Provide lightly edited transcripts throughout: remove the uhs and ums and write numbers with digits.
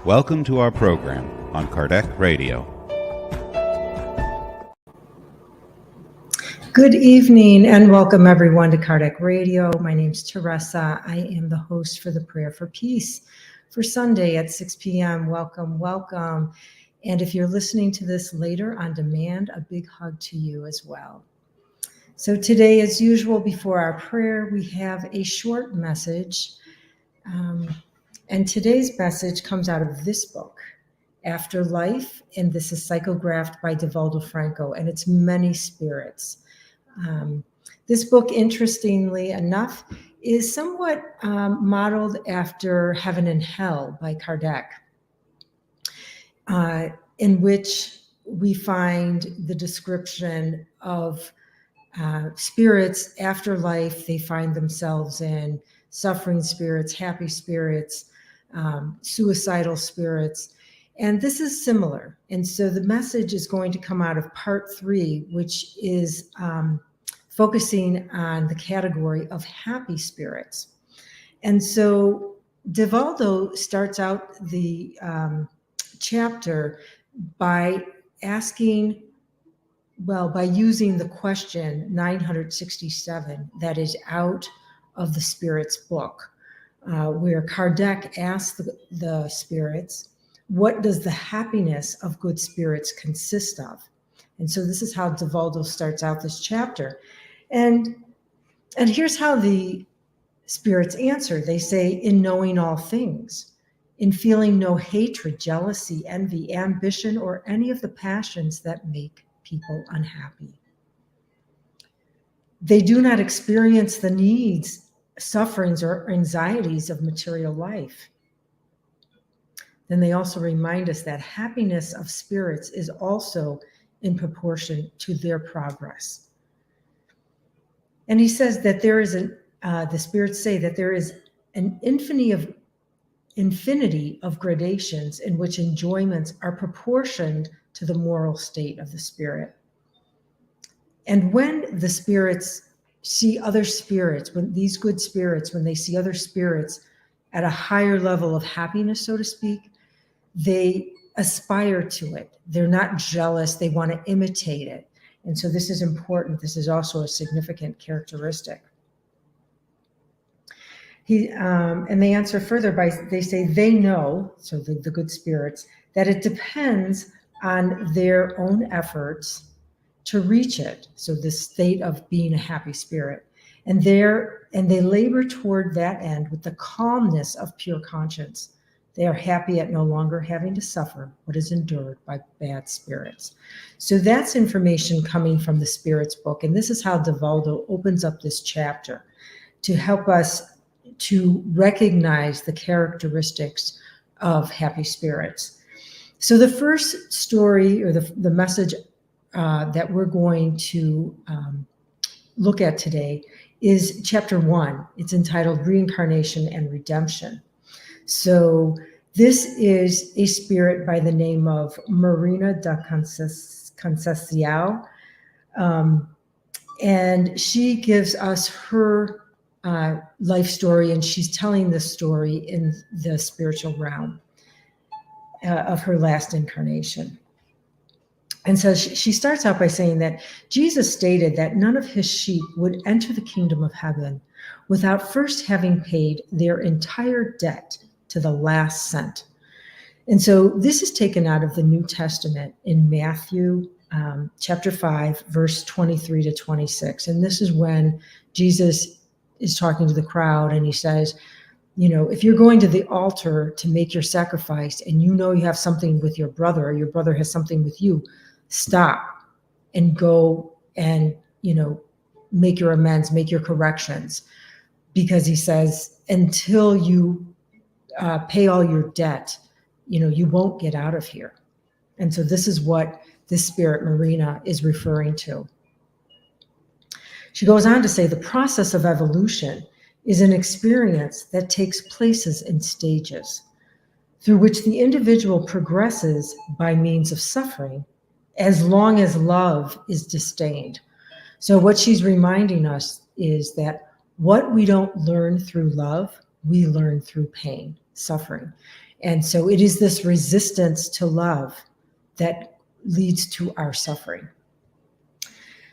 Welcome to our program on Kardec Radio. Good evening and welcome everyone to Kardec Radio. My name's Teresa. I am the host for the Prayer for Peace for Sunday at 6 p.m. Welcome, welcome. And if you're listening to this later on demand, a big hug to you as well. So today, as usual, before our prayer, we have a short message. And today's message comes out of this book, Afterlife, and this is psychographed by Divaldo Franco, and it's Many Spirits. This book, interestingly enough, is somewhat modeled after Heaven and Hell by Kardec, in which we find the description of spirits after life. They find themselves in suffering spirits, happy spirits, suicidal spirits, and this is similar. And so the message is going to come out of part 3, which is focusing on the category of happy spirits. And so Divaldo starts out the chapter by asking, by using the question 967 that is out of the Spirits book, where Kardec asks the spirits, what does the happiness of good spirits consist of? And so this is how Divaldo starts out this chapter. And here's how the spirits answer. They say, in knowing all things, in feeling no hatred, jealousy, envy, ambition, or any of the passions that make people unhappy. They do not experience the needs, sufferings, or anxieties of material life. Then they also remind us that happiness of spirits is also in proportion to their progress. And he says that there is the spirits say that there is an infinity of gradations in which enjoyments are proportioned to the moral state of the spirit. And when the spirits see other spirits, when these good spirits, when they see other spirits at a higher level of happiness, so to speak, they aspire to it. They're not jealous, they want to imitate it. And so this is important. This is also a significant characteristic. And they answer further by, they say they know, so the good spirits, that it depends on their own efforts to reach it. So this state of being a happy spirit. And they labor toward that end with the calmness of pure conscience. They are happy at no longer having to suffer what is endured by bad spirits. So that's information coming from the Spirits book. And this is how Divaldo opens up this chapter to help us to recognize the characteristics of happy spirits. So the first story, or the message that we're going to look at today is chapter 1. It's entitled Reincarnation and Redemption. So this is a spirit by the name of Marina da Conceição, and she gives us her life story, and she's telling this story in the spiritual realm of her last incarnation. And so she starts out by saying that Jesus stated that none of his sheep would enter the kingdom of heaven without first having paid their entire debt to the last cent. And so this is taken out of the New Testament in Matthew chapter 5, verse 23 to 26. And this is when Jesus is talking to the crowd, and he says, you know, if you're going to the altar to make your sacrifice and you know you have something with your brother, or your brother has something with you, stop and go and, you know, make your amends, make your corrections. Because he says, until you pay all your debt, you know, you won't get out of here. And so this is what this spirit, Marina, is referring to. She goes on to say the process of evolution is an experience that takes places in stages through which the individual progresses by means of suffering as long as love is disdained. So what she's reminding us is that what we don't learn through love, we learn through pain, suffering. And so it is this resistance to love that leads to our suffering.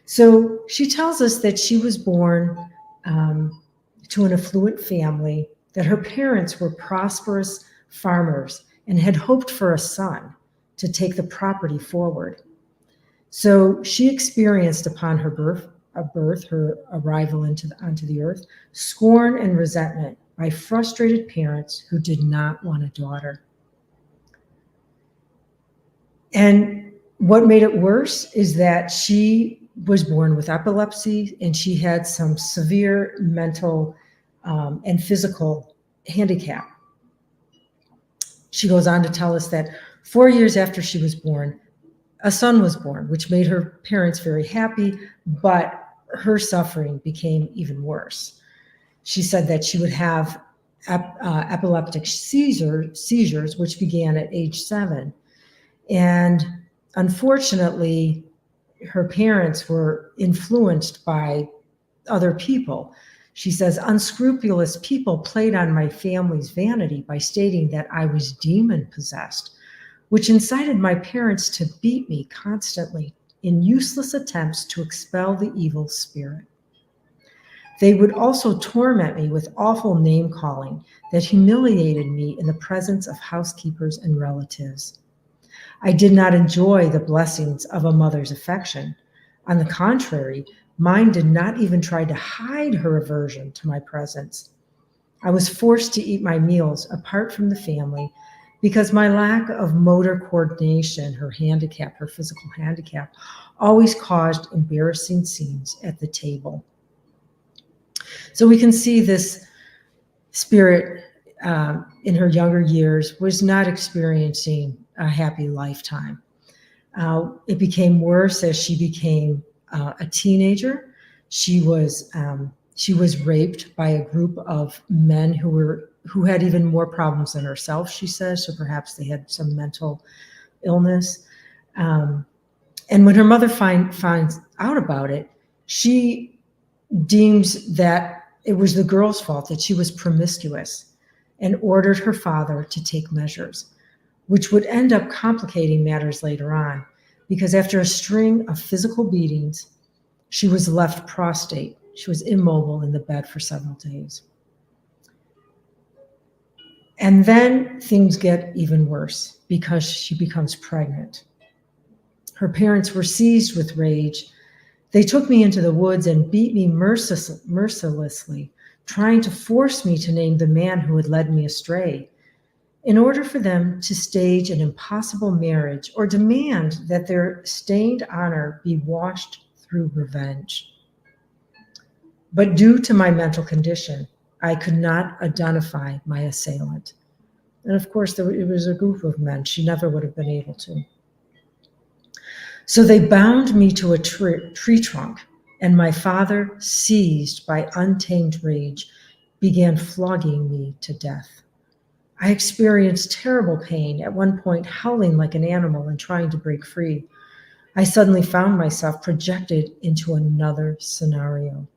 So she tells us that she was born to an affluent family, that her parents were prosperous farmers and had hoped for a son to take the property forward. So she experienced upon her birth, her arrival onto the earth, scorn and resentment by frustrated parents who did not want a daughter. And what made it worse is that she was born with epilepsy, and she had some severe mental and physical handicap. She goes on to tell us that 4 years after she was born, a son was born, which made her parents very happy, but her suffering became even worse. She said that she would have epileptic seizures, which began at age 7. And unfortunately, her parents were influenced by other people. She says, unscrupulous people played on my family's vanity by stating that I was demon possessed, which incited my parents to beat me constantly in useless attempts to expel the evil spirit. They would also torment me with awful name calling that humiliated me in the presence of housekeepers and relatives. I did not enjoy the blessings of a mother's affection. On the contrary, mine did not even try to hide her aversion to my presence. I was forced to eat my meals apart from the family because my lack of motor coordination, her handicap, her physical handicap, always caused embarrassing scenes at the table. So we can see this spirit in her younger years was not experiencing a happy lifetime. It became worse as she became a teenager. She was raped by a group of men who had even more problems than herself, she says, so perhaps they had some mental illness. And when her mother finds out about it, she deems that it was the girl's fault, that she was promiscuous, and ordered her father to take measures, which would end up complicating matters later on, because after a string of physical beatings, she was left prostrate. She was immobile in the bed for several days. And then things get even worse because she becomes pregnant. Her parents were seized with rage. They took me into the woods and beat me mercilessly, trying to force me to name the man who had led me astray, in order for them to stage an impossible marriage or demand that their stained honor be washed through revenge. But due to my mental condition, I could not identify my assailant. And of course, it was a group of men. She never would have been able to. So they bound me to a tree trunk, and my father, seized by untamed rage, began flogging me to death. I experienced terrible pain, at one point howling like an animal and trying to break free. I suddenly found myself projected into another scenario,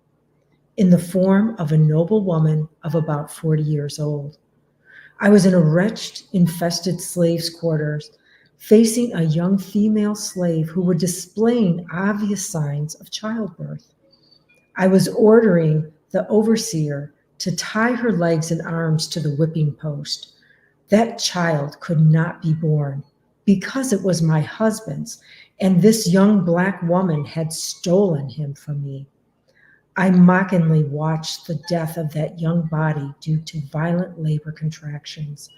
in the form of a noble woman of about 40 years old. I was in a wretched, infested slaves' quarters, facing a young female slave who were displaying obvious signs of childbirth. I was ordering the overseer to tie her legs and arms to the whipping post. That child could not be born because it was my husband's, and this young black woman had stolen him from me. I mockingly watched the death of that young body due to violent labor contractions.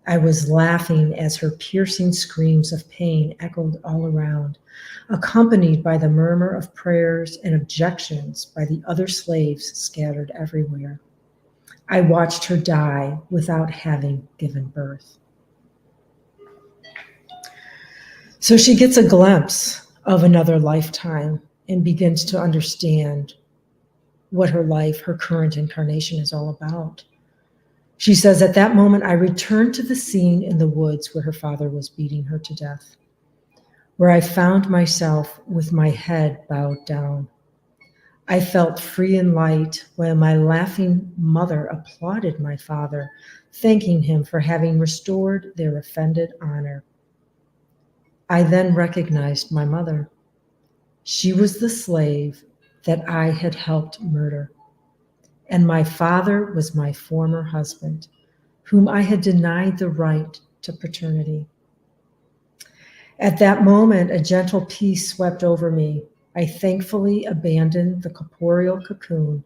I was laughing as her piercing screams of pain echoed all around, accompanied by the murmur of prayers and objections by the other slaves scattered everywhere. I watched her die without having given birth. So she gets a glimpse of another lifetime and begins to understand what her life, her current incarnation is all about. She says, at that moment, I returned to the scene in the woods where her father was beating her to death, where I found myself with my head bowed down. I felt free and light while my laughing mother applauded my father, thanking him for having restored their offended honor. I then recognized my mother. She was the slave that I had helped murder, and my father was my former husband, whom I had denied the right to paternity. At that moment, a gentle peace swept over me. I thankfully abandoned the corporeal cocoon,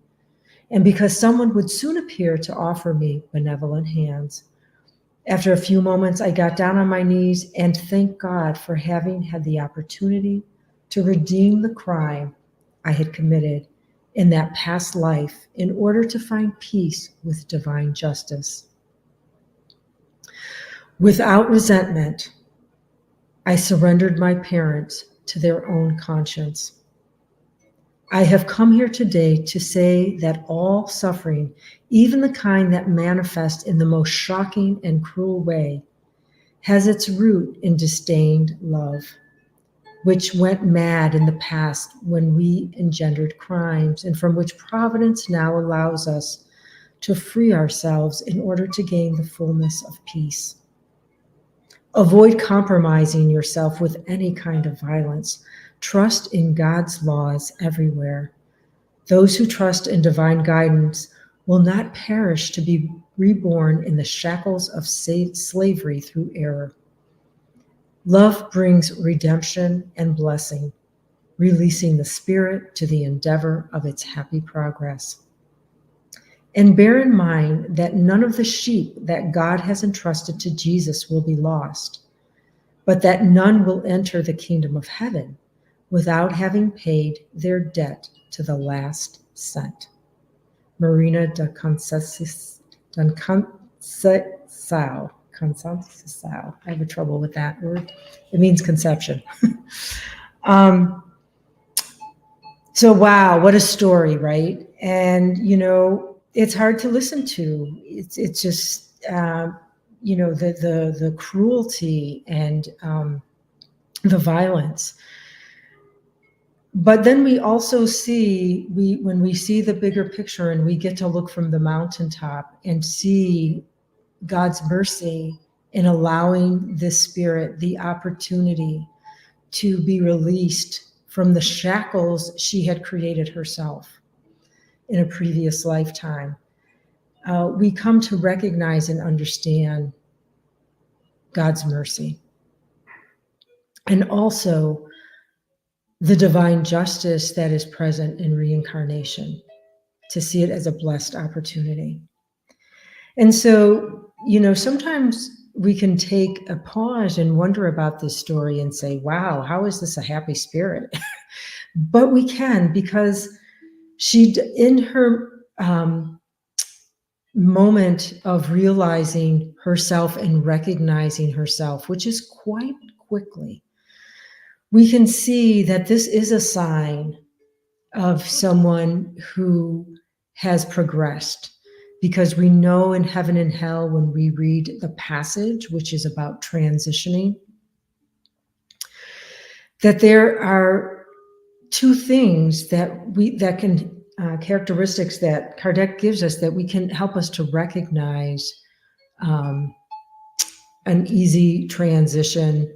and because someone would soon appear to offer me benevolent hands. After a few moments, I got down on my knees and thanked God for having had the opportunity to redeem the crime I had committed in that past life in order to find peace with divine justice. Without resentment, I surrendered my parents to their own conscience. I have come here today to say that all suffering, even the kind that manifests in the most shocking and cruel way, has its root in disdained love, which went mad in the past when we engendered crimes, and from which Providence now allows us to free ourselves in order to gain the fullness of peace. Avoid compromising yourself with any kind of violence. Trust in God's laws everywhere. Those who trust in divine guidance will not perish to be reborn in the shackles of slavery through error. Love brings redemption and blessing, releasing the spirit to the endeavor of its happy progress. And bear in mind that none of the sheep that God has entrusted to Jesus will be lost, but that none will enter the kingdom of heaven without having paid their debt to the last cent. Marina da Conceição. I have trouble with that word. It means conception. So wow, what a story, right? And it's hard to listen to. It's just the cruelty and the violence. But then we also see, when we see the bigger picture and we get to look from the mountaintop and see God's mercy in allowing this spirit the opportunity to be released from the shackles she had created herself in a previous lifetime, we come to recognize and understand God's mercy. And also the divine justice that is present in reincarnation, to see it as a blessed opportunity. And so, sometimes we can take a pause and wonder about this story and say, wow, how is this a happy spirit? But we can, because she, in her moment of realizing herself and recognizing herself, which is quite quickly, we can see that this is a sign of someone who has progressed, because we know in Heaven and Hell, when we read the passage, which is about transitioning, that there are two things characteristics that Kardec gives us that we can help us to recognize an easy transition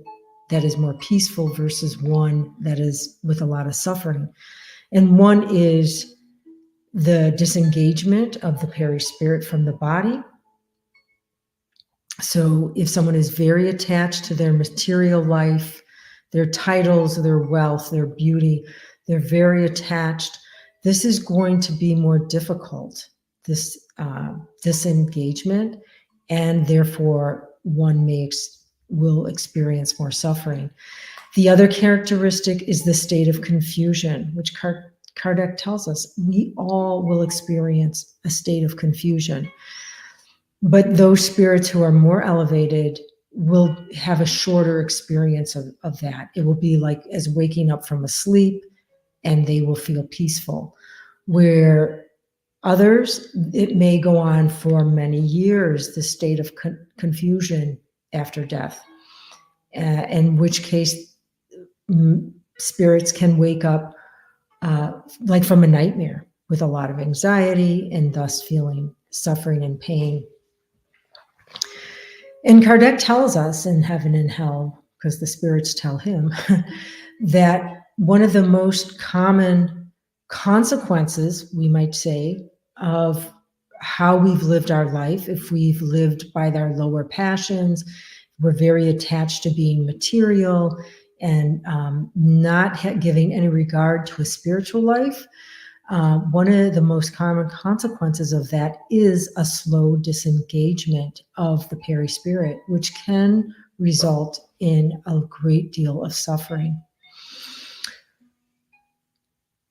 that is more peaceful versus one that is with a lot of suffering. And one is the disengagement of the perispirit from the body. So if someone is very attached to their material life, their titles, their wealth, their beauty, they're very attached, this is going to be more difficult, this disengagement, and therefore one will experience more suffering. The other characteristic is the state of confusion, which Kardec tells us we all will experience a state of confusion. But those spirits who are more elevated will have a shorter experience of that. It will be like as waking up from a sleep, and they will feel peaceful. Where others, it may go on for many years, the state of confusion after death, in which case spirits can wake up like from a nightmare, with a lot of anxiety and thus feeling suffering and pain. And Kardec tells us in Heaven and Hell, because the spirits tell him, that one of the most common consequences, we might say, of how we've lived our life, if we've lived by our lower passions, we're very attached to being material and not giving any regard to a spiritual life. One of the most common consequences of that is a slow disengagement of the perispirit, which can result in a great deal of suffering.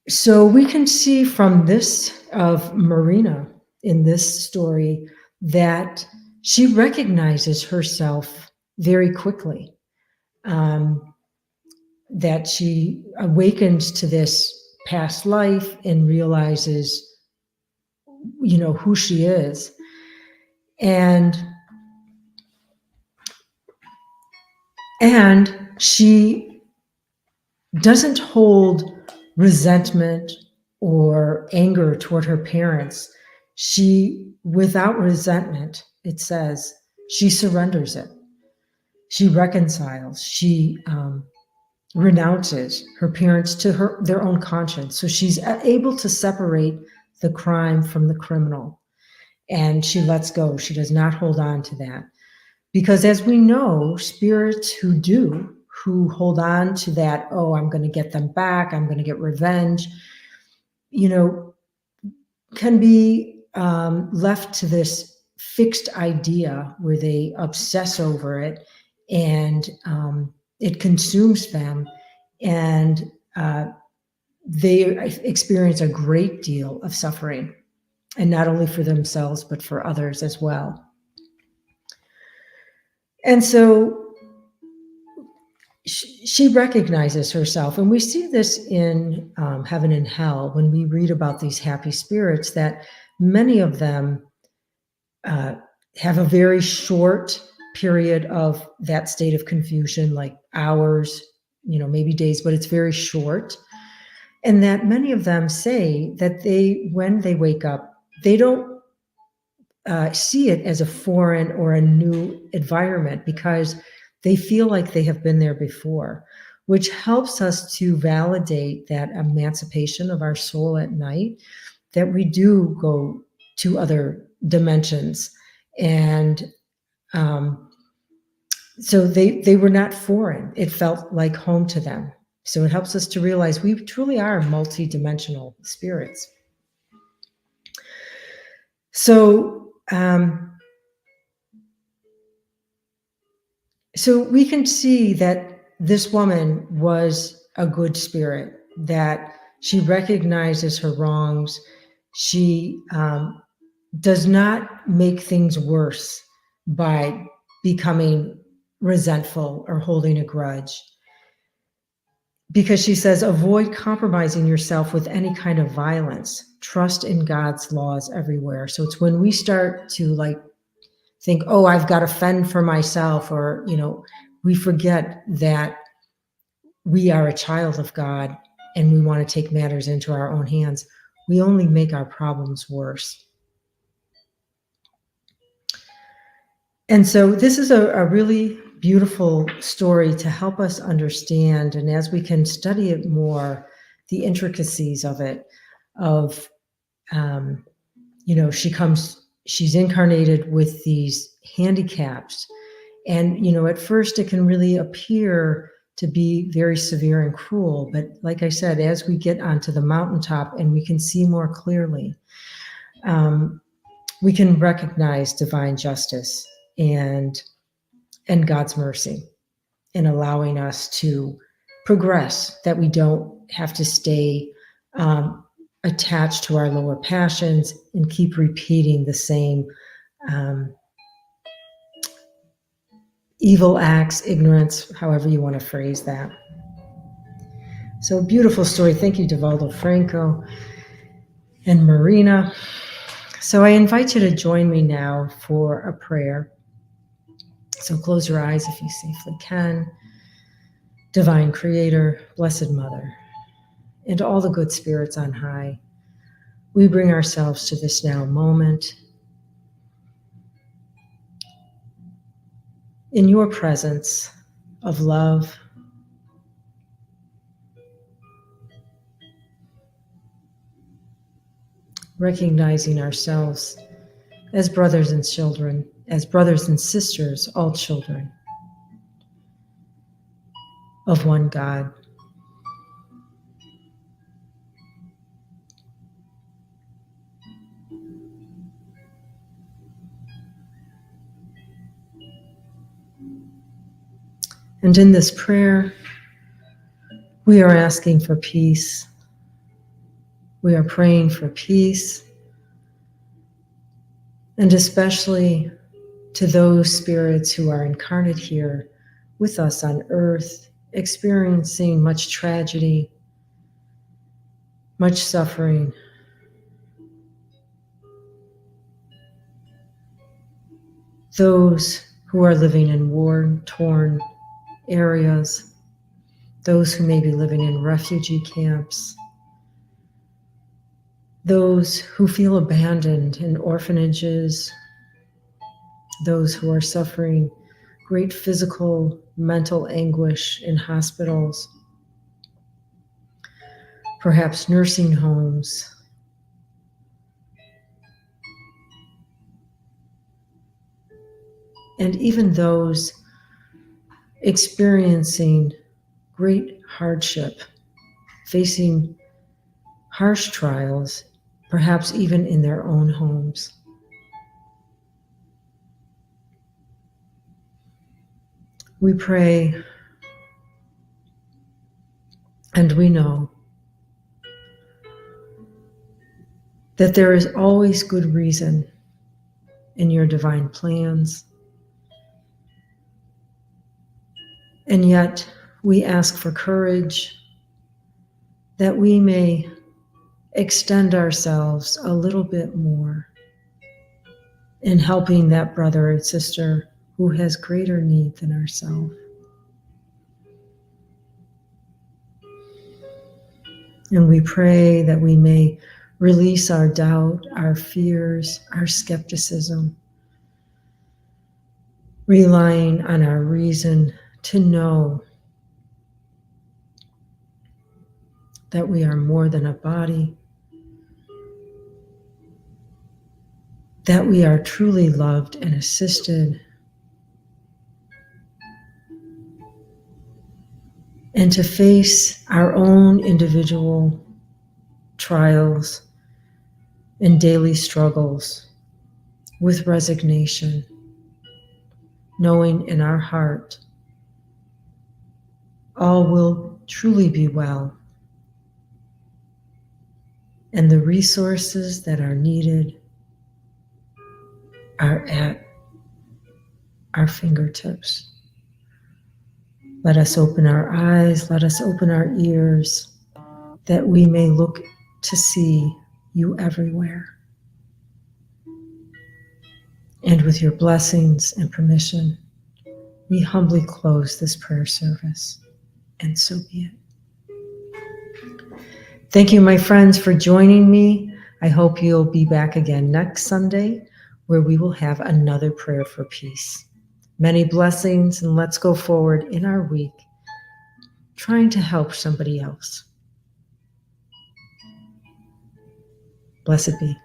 So we can see from this of Marina in this story that she recognizes herself very quickly, that she awakens to this past life and realizes, who she is. And she doesn't hold resentment or anger toward her parents. She, without resentment, it says, she surrenders it. She reconciles. She renounces her parents to their own conscience. So she's able to separate the crime from the criminal, and she lets go. She does not hold on to that, because as we know, spirits who hold on to that, oh, I'm going to get them back, I'm going to get revenge, can be left to this fixed idea where they obsess over it, and it consumes them, and they experience a great deal of suffering, and not only for themselves, but for others as well. And so she recognizes herself, and we see this in Heaven and Hell when we read about these happy spirits, that many of them have a very short period of that state of confusion, like hours, maybe days, but it's very short. And that many of them say that when they wake up, they don't see it as a foreign or a new environment, because they feel like they have been there before, which helps us to validate that emancipation of our soul at night, that we do go to other dimensions. And so they were not foreign. It felt like home to them. So it helps us to realize we truly are multidimensional spirits. So, so we can see that this woman was a good spirit, that she recognizes her wrongs. She does not make things worse by becoming resentful or holding a grudge, because she says, avoid compromising yourself with any kind of violence. Trust in God's laws everywhere. So it's when we start to think, oh, I've got to fend for myself, or, we forget that we are a child of God and we want to take matters into our own hands. We only make our problems worse. And so this is a really beautiful story to help us understand, and as we can study it more, the intricacies of it, she's incarnated with these handicaps, and at first it can really appear to be very severe and cruel, but like I said, as we get onto the mountaintop and we can see more clearly, we can recognize divine justice and God's mercy in allowing us to progress, that we don't have to stay attached to our lower passions and keep repeating the same evil acts, ignorance, however you want to phrase that. So beautiful story. Thank you, Divaldo Franco and Marina. So I invite you to join me now for a prayer. So close your eyes if you safely can. Divine Creator, Blessed Mother, and all the good spirits on high, we bring ourselves to this now moment in your presence of love, recognizing ourselves as brothers and children, as brothers and sisters, all children of one God. And in this prayer, we are asking for peace. We are praying for peace, and especially to those spirits who are incarnate here with us on earth, experiencing much tragedy, much suffering. Those who are living in war-torn areas, those who may be living in refugee camps, those who feel abandoned in orphanages, those who are suffering great physical, mental anguish in hospitals, perhaps nursing homes, and even those experiencing great hardship, facing harsh trials, perhaps even in their own homes. We pray and we know that there is always good reason in your divine plans. And yet we ask for courage that we may extend ourselves a little bit more in helping that brother and sister who has greater need than ourselves. And we pray that we may release our doubt, our fears, our skepticism, relying on our reason to know that we are more than a body, that we are truly loved and assisted, and to face our own individual trials and daily struggles with resignation, knowing in our heart all will truly be well, and the resources that are needed are at our fingertips. Let us open our eyes, let us open our ears, that we may look to see you everywhere. And with your blessings and permission, we humbly close this prayer service, and so be it. Thank you, my friends, for joining me. I hope you'll be back again next Sunday, where we will have another prayer for peace. Many blessings, and let's go forward in our week, trying to help somebody else. Blessed be.